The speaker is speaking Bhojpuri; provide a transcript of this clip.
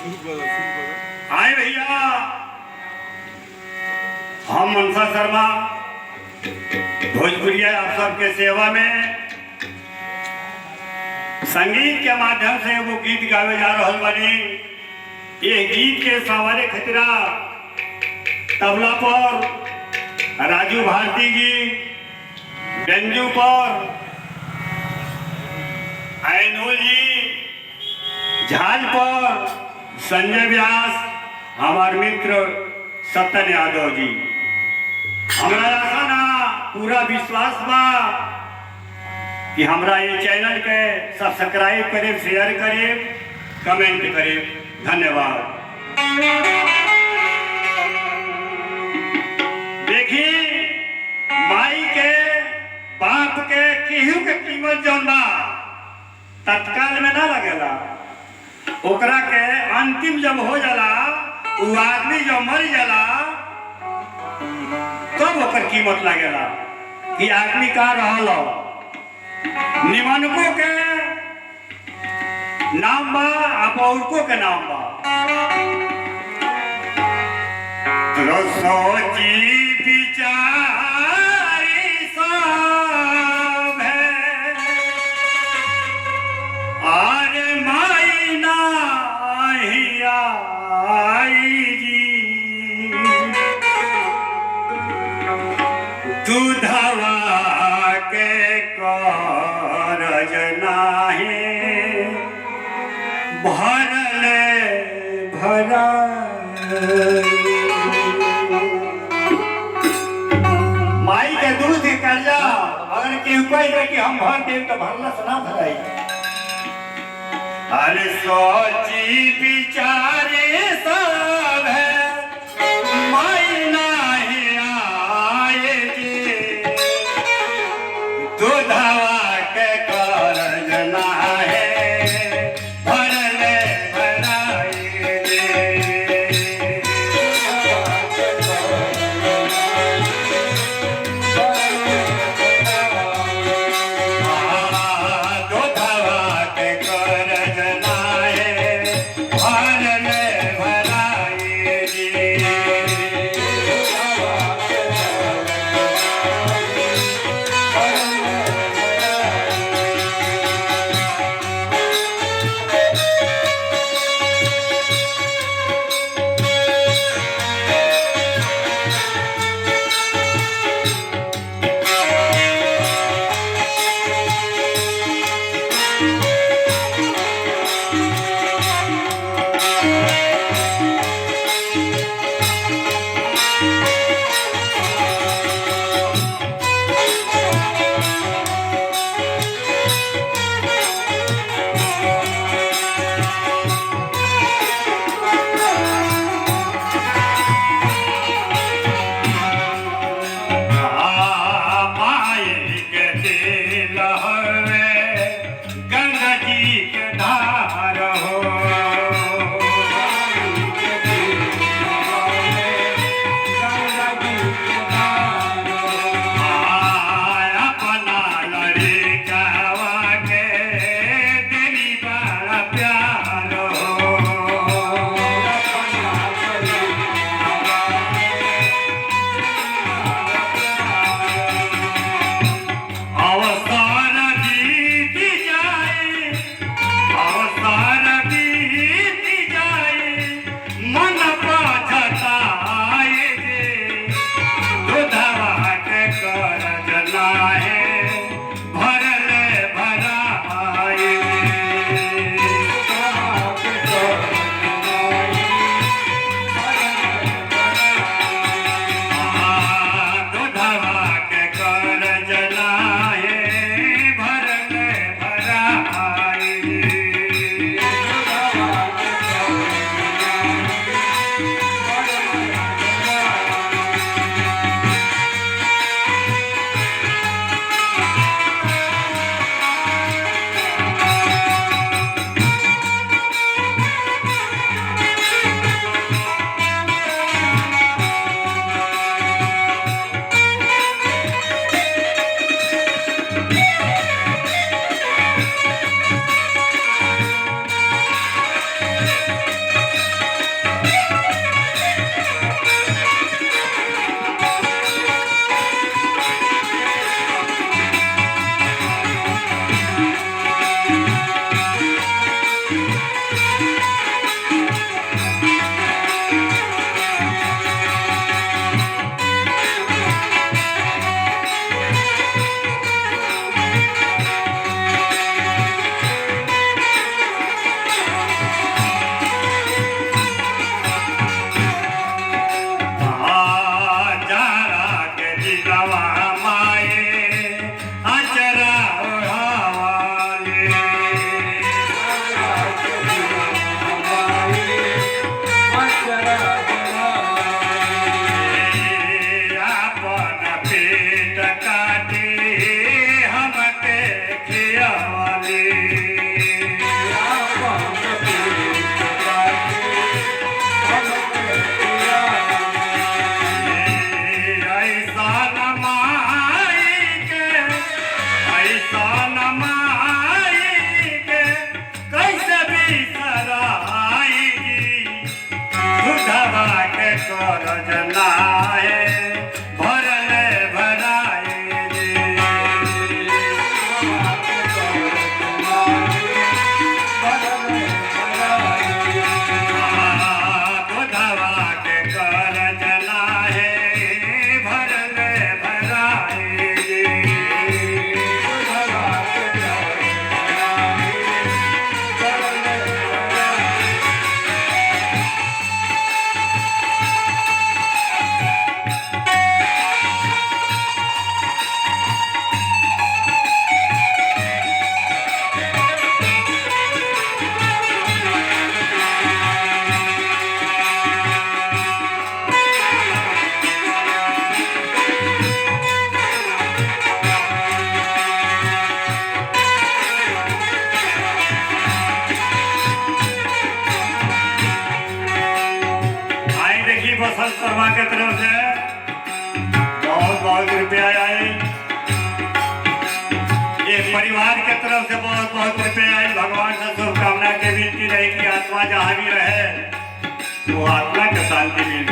आए भैया, हम मनसा शर्मा भोजपुरिया आप सबके सेवा में संगीत के माध्यम से वो गीत गावे जा रहा बनी। ये गीत के सवारे खतरा तबला पर राजू भारती जी, बेंजू पर ऐनुल जी, झाल पर संजय व्यास, हमारे मित्र सत्यन यादव जी। हमारा आशा ना पूरा विश्वास बा कि हमारा ये चैनल के सब्सक्राइब करें, शेयर करें, कमेंट करें। धन्यवाद। देखिए, माई के बाप के केहू के कीमत जौन बा तत्काल में ना लगेला। ओकरा के अंतिम जब हो जाला, वो आदमी जब मर जाला तब ओकर कीमत लगेला कि आदमी का रहल। निमनको के नाम बा, अपौरको के नाम बा। तो सोची विचारी सब है, आरे माई नाही आई जी, दूधवा के करज नाही भरले भरा। माई के दूध के कर्जा अगर केहू कह दे कि हम भर देव तो भरला से ना भराई। अरे सोची विचारे सब है, माई नाही आए जी, दूधवा के करज नाही भरले भराई जी। दूधवा के करज नाही भरले भराई जी। नाहे भरल भराए बुधवा के करज नाहे भरल भराए बसंत शर्मा के तरफ से बहुत बहुत रुपया आए। ये परिवार के तरफ से बहुत बहुत रुपया आए। भगवान से शुभकामना के विनती रही कि आत्मा जहाँ भी रहे वो आत्मा के शांति मिल